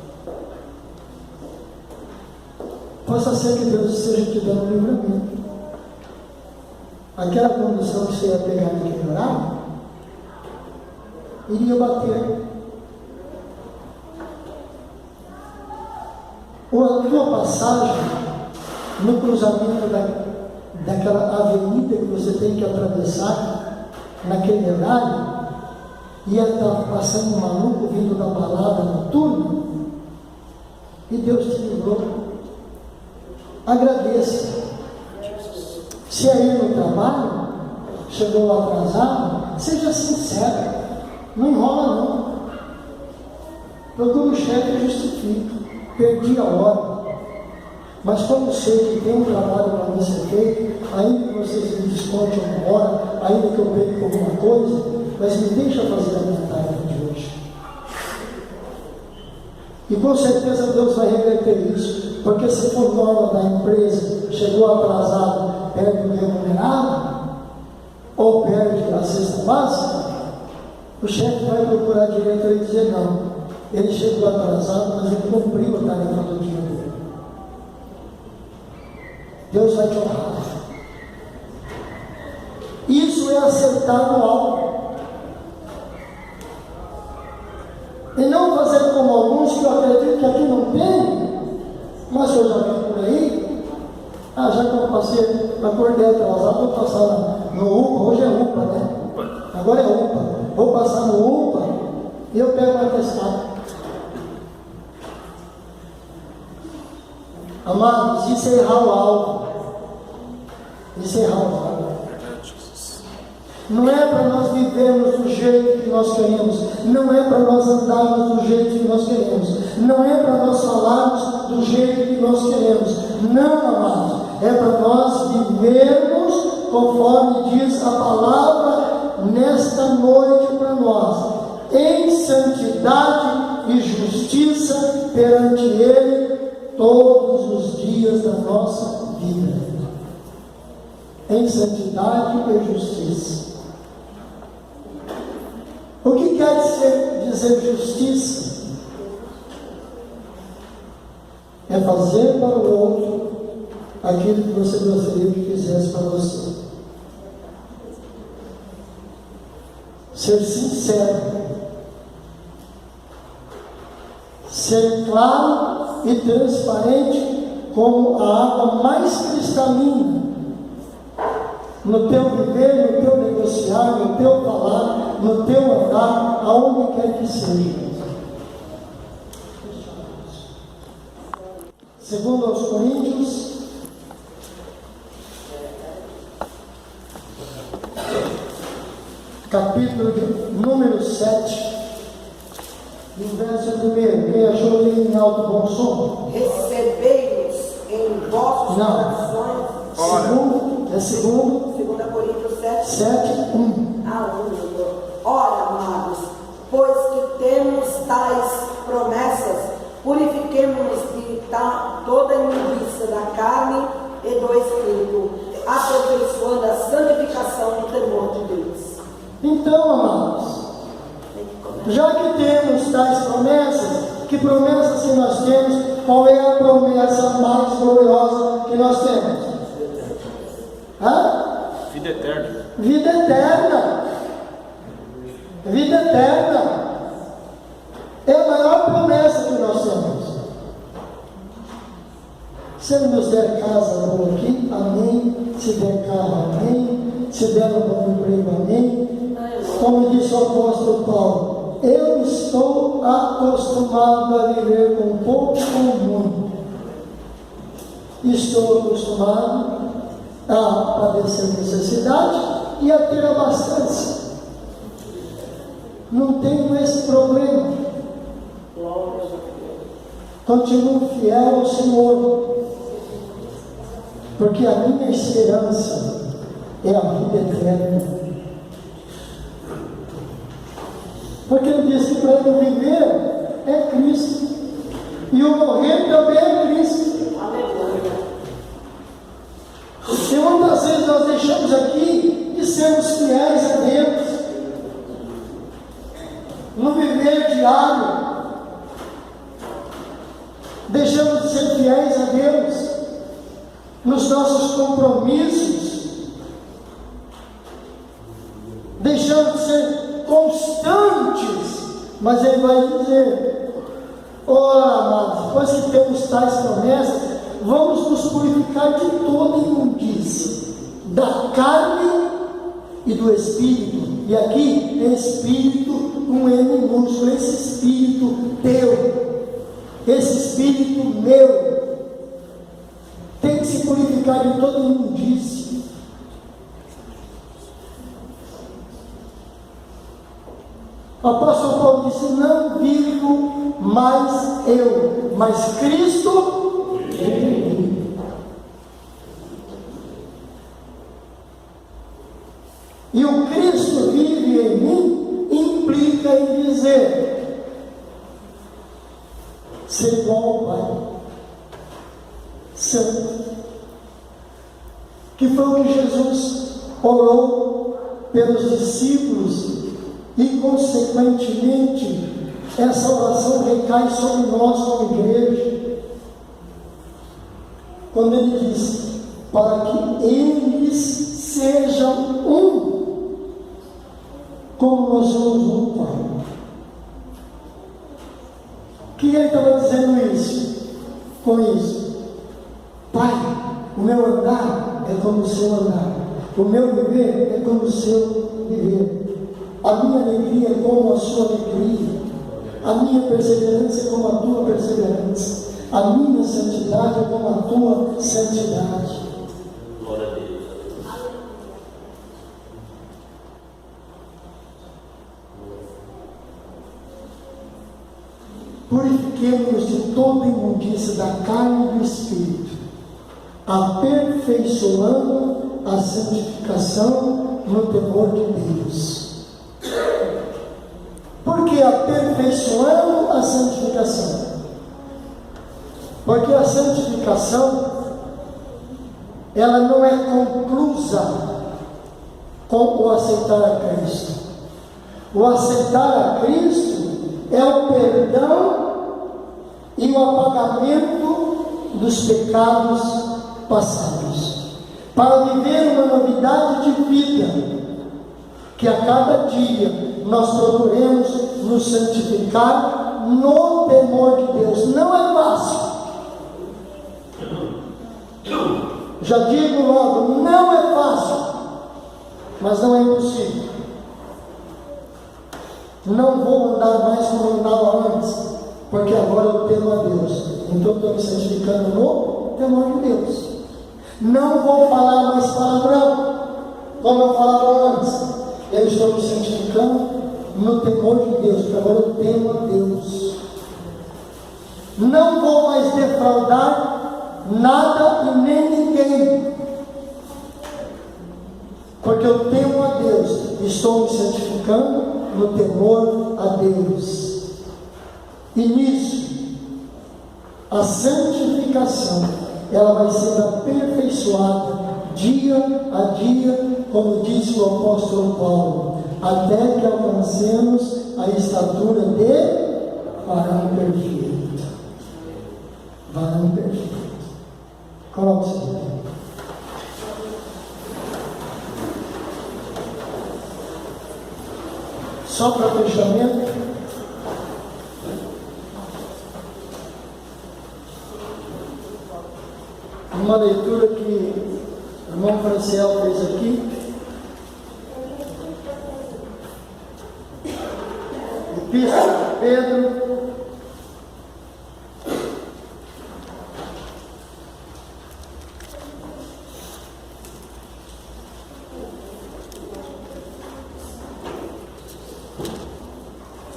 Possa ser que Deus esteja te dando um livramento. Aquela condição que você ia pegar naquele horário iria bater. Ou a tua passagem no cruzamento daquela avenida que você tem que atravessar naquele horário, ia estar passando um maluco vindo da balada noturna, e Deus te livrou. Agradeça. Se é ir no trabalho, chegou atrasado, seja sincero, não enrola não. Procura o chefe e justifica. Perdi a hora. Mas como sei que tem um trabalho para mim ser feito, ainda que vocês me desconte uma hora, ainda que eu perca alguma coisa, mas me deixa fazer a minha tarefa de hoje. E com certeza Deus vai reverter isso, porque se for norma da empresa, chegou atrasado, perde o remunerado, ou perde a cesta básica, o chefe vai procurar diretor e dizer não, ele chegou atrasado, mas ele cumpriu a tarefa do dia dele. Deus vai te honrar. Isso é acertar no alvo. E não fazer como alguns que eu acredito que aqui não tem, mas eu já vi por aí. Já que eu acordei atrasado, vou passar no UPA, hoje é UPA, né? Agora é UPA. Vou passar no UPA e eu pego o atestado. Amados, isso é errar o alvo. Isso é errar o alvo. Não é para nós vivermos do jeito que nós queremos. Não é para nós andarmos do jeito que nós queremos. Não é para nós falarmos do jeito que nós queremos. Não, amados. É para nós vivermos conforme diz a palavra nesta noite para nós. Em santidade e justiça perante Ele todos os dias da nossa vida. Em santidade e justiça. O que quer dizer justiça? É fazer para o outro aquilo que você gostaria que fizesse para você. Ser sincero. Ser claro e transparente como a água mais cristalina. No teu viver, no teu negociar, no teu falar, no teu andar, aonde quer que seja. Segundo aos Coríntios, capítulo número 7, no verso 1, quem achou ele em alto bom som? Recebei-nos em vossos corações. Segundo 2 Coríntios 7, 1. Ora, amados, pois que temos tais promessas, purifiquemo-nos de toda imundícia da carne e do espírito, aperfeiçoando a santificação do temor de Deus. Então, amados, já que temos tais promessas, que promessas que nós temos? Qual é a promessa mais gloriosa que nós temos? Vida eterna. Vida eterna. Vida eterna. É a maior promessa que nós temos. Se Ele nos der casa boa aqui, amém. Se der carro, amém. Se der um bom emprego, amém. Como disse o apóstolo Paulo, eu estou acostumado a viver com pouco e com muito. Estou acostumado a padecer necessidade e a ter abastância. Não tenho esse problema. Continuo fiel ao Senhor, porque a minha esperança é a vida eterna. Porque Ele disse que para eu viver é Cristo, e o morrer também é Cristo. E muitas vezes nós deixamos aqui de sermos fiéis a Deus, no viver diário, deixamos de ser fiéis a Deus, nos nossos compromissos, deixamos de ser constantes, mas Ele vai dizer: ora, amados, depois que temos tais promessas, vamos nos purificar de toda imundície, da carne e do espírito. E aqui é espírito, um M minúsculo, esse espírito teu, esse espírito meu, tem que se purificar de toda imundície. O apóstolo Paulo disse: não vivo mais eu, mas Cristo em mim. E o Cristo vive em mim implica em dizer ser igual ao Pai, santo, que foi o que Jesus orou pelos discípulos, e consequentemente essa oração recai sobre nós como igreja, quando ele diz: para que eles sejam um, como nós somos um, Pai. O que ele estava dizendo isso? Com isso, Pai, o meu andar é como o seu andar, o meu viver é como o seu viver, a minha alegria é como a sua alegria, a minha perseverança é como a tua perseverança, a minha santidade é como a tua santidade. Glória a Deus. Purifiquemos-nos de toda imundícia da carne e do espírito, aperfeiçoando a santificação no temor de Deus. Por que aperfeiçoando a santificação? Porque a santificação, ela não é conclusa com o aceitar a Cristo. O aceitar a Cristo é o perdão e o apagamento dos pecados passados, para viver uma novidade de vida, que a cada dia nós procuremos nos santificar no temor de Deus. Não é fácil. Já digo logo, não é fácil, mas não é impossível. Não vou andar mais como andava antes, porque agora eu temo a Deus, então estou me santificando no temor de Deus. Não vou falar mais palavrão, como eu falava antes, eu estou me santificando no temor de Deus, porque agora eu temo a Deus. Não vou mais defraudar nada e nem ninguém, porque eu temo a Deus, estou me santificando no temor a Deus. E nisso, a santificação, ela vai sendo aperfeiçoada dia a dia, como disse o apóstolo Paulo, até que alcancemos a estatura de varão perfeito. Varão perfeito. Coloque-se de pé. Só para fechamento, uma leitura que o irmão Franciel fez aqui, Epístola de Pedro,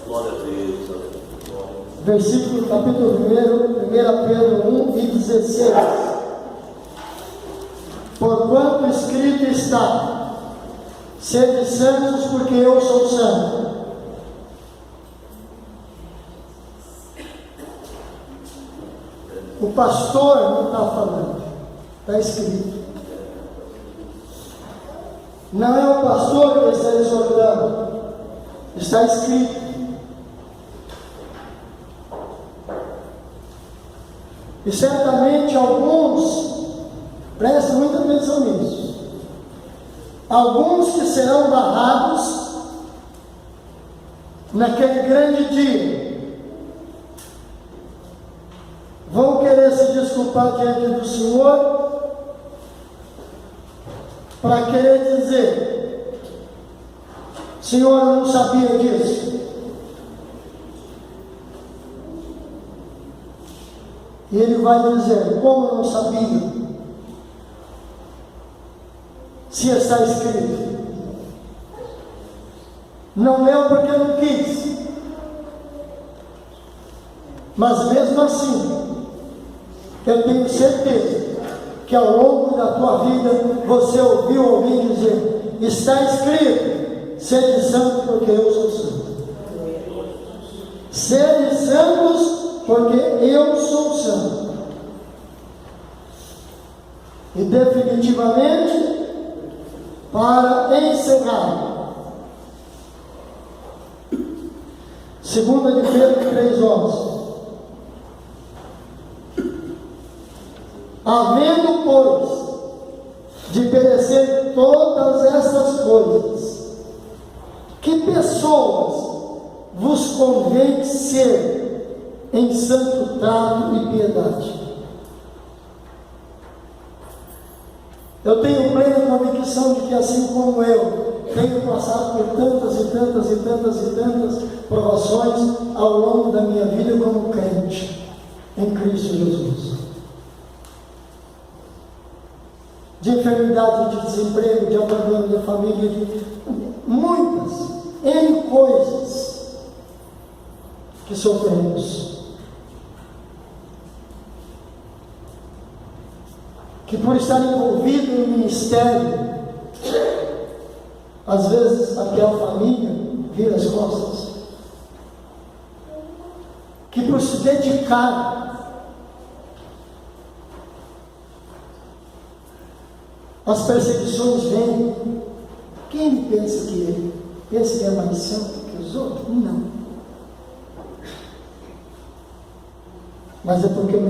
Glória a Deus. versículo, capítulo 1, 1 Pedro 1 e 16. Porquanto escrito está: sede santos, porque eu sou santo. O pastor não está falando, está escrito. Não é o pastor que está exortando, está escrito. E certamente alguns, prestem muita atenção nisso, alguns que serão barrados naquele grande dia, vão querer se desculpar desculpar diante do Senhor para querer dizer: Senhor, eu não sabia disso. E Ele vai dizer: como eu não sabia? Se está escrito. Não leu porque não quis. Mas mesmo assim, eu tenho certeza que ao longo da tua vida você ouviu alguém dizer: está escrito, sede santo porque eu sou santo. Sede santos porque eu sou santo. E definitivamente, para encerrar, 2 de Pedro 3,11. Havendo, pois, de perecer todas estas coisas, que pessoas vos convém ser em santo trato e piedade? Eu tenho plena convicção de que, assim como eu tenho passado por tantas e tantas e tantas e tantas provações ao longo da minha vida como crente em Cristo Jesus, de enfermidade, de desemprego, de abandono da família, de muitas N coisas que sofremos, que por estar envolvido no ministério, às vezes aquela família vira as costas, que por se dedicar as perseguições vêm. Quem pensa que ele pensa que é mais santo que os outros? Não. Mas é porque eu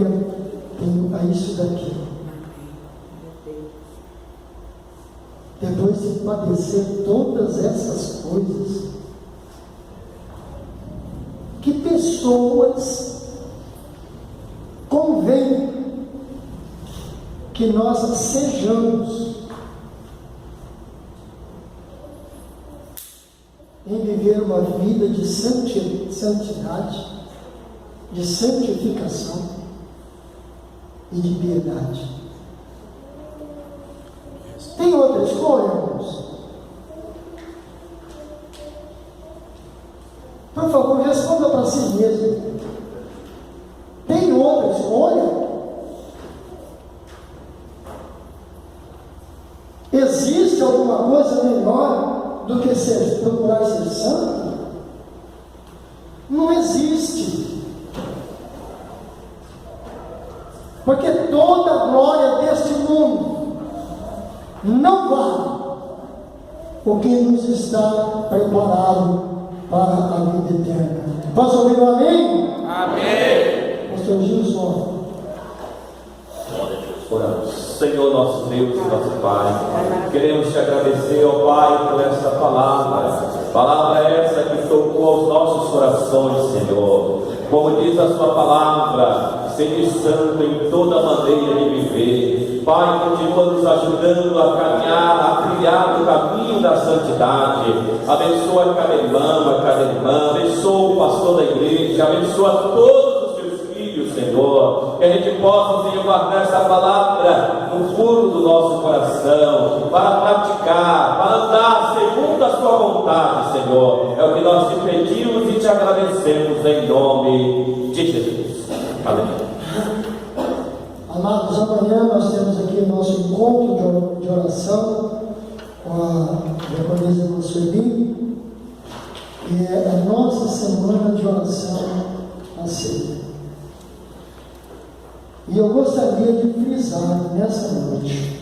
tenho a isso daqui. Depois de padecer todas essas coisas, que pessoas convém que nós sejamos em viver uma vida de santidade, de santificação e de piedade. Tem outra escolha, irmãos? Por favor, responda para si mesmo. Tem outra escolha? Existe alguma coisa melhor do que procurar ser santo? Não existe. Porque toda a glória deste mundo não vale o que nos está preparado para a vida eterna. Posso ouvir um amém? Amém. Pastor Gilson. Oramos. Senhor nosso Deus e nosso Pai, queremos te agradecer, ó Pai, por esta palavra essa que tocou aos nossos corações, Senhor. Como diz a sua palavra, seja santo em toda maneira de viver. Pai, continua nos ajudando a caminhar, a trilhar o caminho da santidade. Abençoa cada irmã, abençoa o pastor da igreja, abençoa todos os teus filhos, Senhor. Que a gente possa, Senhor, guardar essa palavra no fundo do nosso coração, para praticar, para andar segundo a sua vontade, Senhor. É o que nós te pedimos e te agradecemos em nome de Jesus. Amém. Amados, amanhã nós temos aqui o nosso encontro de oração com a diaconisa Consueli, que é a nossa semana de oração à ceia. E eu gostaria de frisar nessa noite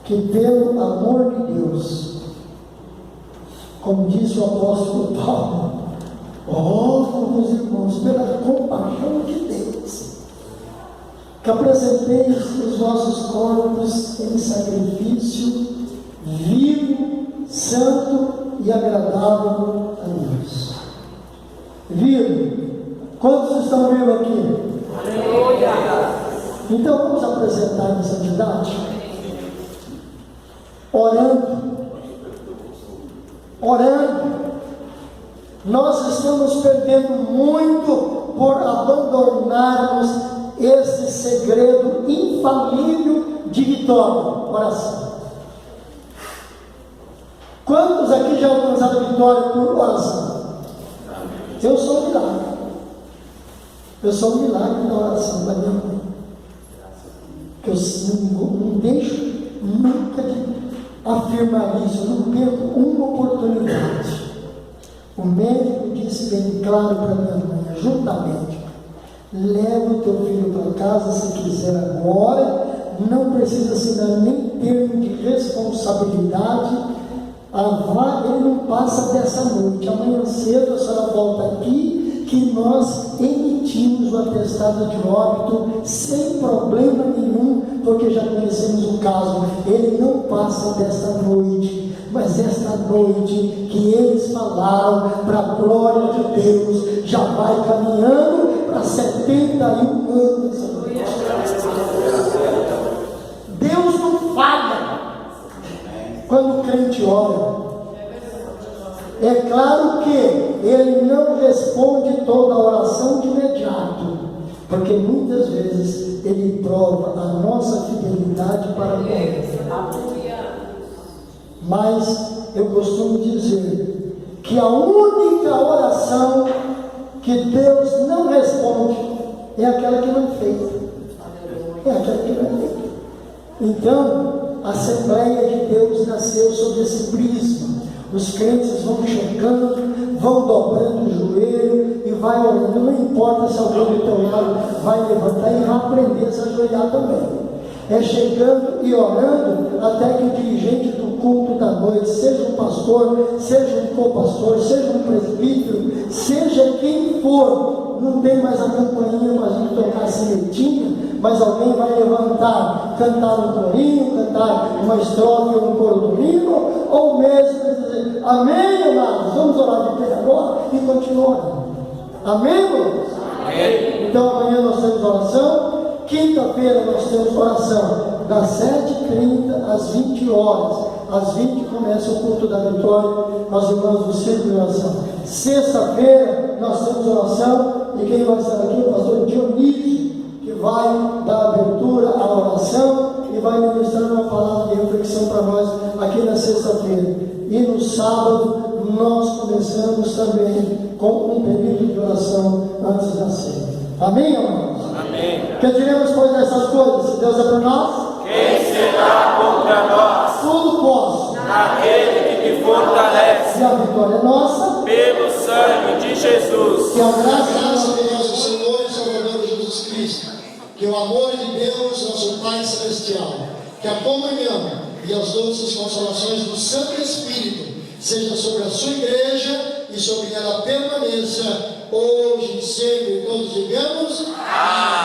que, pelo amor de Deus, como disse o apóstolo Paulo, oro, meus irmãos, pela compaixão de Deus, que apresenteis os vossos corpos em sacrifício vivo, santo e agradável a Deus. Vivo? Quantos estão vivos aqui? Então vamos apresentar a santidade? Orando. Nós estamos perdendo muito por abandonarmos esse segredo infalível de vitória, oração. Quantos aqui já alcançaram a vitória por oração? Eu sou um milagre. Eu sou um milagre da oração da minha mãe. Eu não deixo nunca de afirmar isso, eu não perco uma oportunidade. O médico disse bem claro para minha mãe: ajuda a médica, leva o teu filho para casa se quiser agora, não precisa assinar nem termo de responsabilidade, ele não passa dessa noite, amanhã cedo a senhora volta aqui, que nós emitimos o atestado de óbito sem problema nenhum, porque já conhecemos o caso, ele não passa desta noite. Mas esta noite que eles falaram, para a glória de Deus, já vai caminhando para 71 anos. Deus não falha quando o crente ora. É claro que ele não responde toda a oração de imediato, porque muitas vezes ele prova a nossa fidelidade para com ele. Mas eu costumo dizer que a única oração que Deus não responde é aquela que não é feita. É aquela que não é feita. Então, a Assembleia de Deus nasceu sob esse prisma. Os crentes vão chegando, vão dobrando o joelho e vai orando. Não importa se alguém do teu lado vai levantar e vai aprender a se ajoelhar também. É chegando e orando até que o dirigente do culto da noite, seja um pastor, seja um co-pastor, seja um presbítero, seja quem for, não tem mais a campainha para a gente tocar a sinetinha, mas alguém vai levantar, cantar um corinho, cantar uma estrofe ou um coro do hino, ou mesmo dizer: amém, amados, vamos orar de pé agora e continuar orando. Amém, irmãos? Amém. Então amanhã nós temos oração. Quinta-feira nós temos oração das 7h30 às 20 horas. Às 20 começa o culto da vitória com as irmãs do círculo de oração. Sexta-feira nós temos oração, e quem vai estar aqui é o pastor Dionísio, que vai dar abertura à oração e vai ministrar uma palavra de reflexão para nós aqui na sexta-feira. E no sábado nós começamos também com um período de oração antes da ceia. Amém, amados? Amém. Que diremos, pois, dessas coisas? Se Deus é por nós, Quem será contra nós? tudo posso. Aquele que me fortalece. E a vitória é nossa, Pelo sangue de Jesus. que a graça de nosso Senhor e Salvador Jesus Cristo, que o amor de Deus, nosso Pai Celestial, que a comunhão e as doces consolações do Santo Espírito seja sobre a sua igreja e sobre ela permaneça hoje e sempre, todos digamos amém.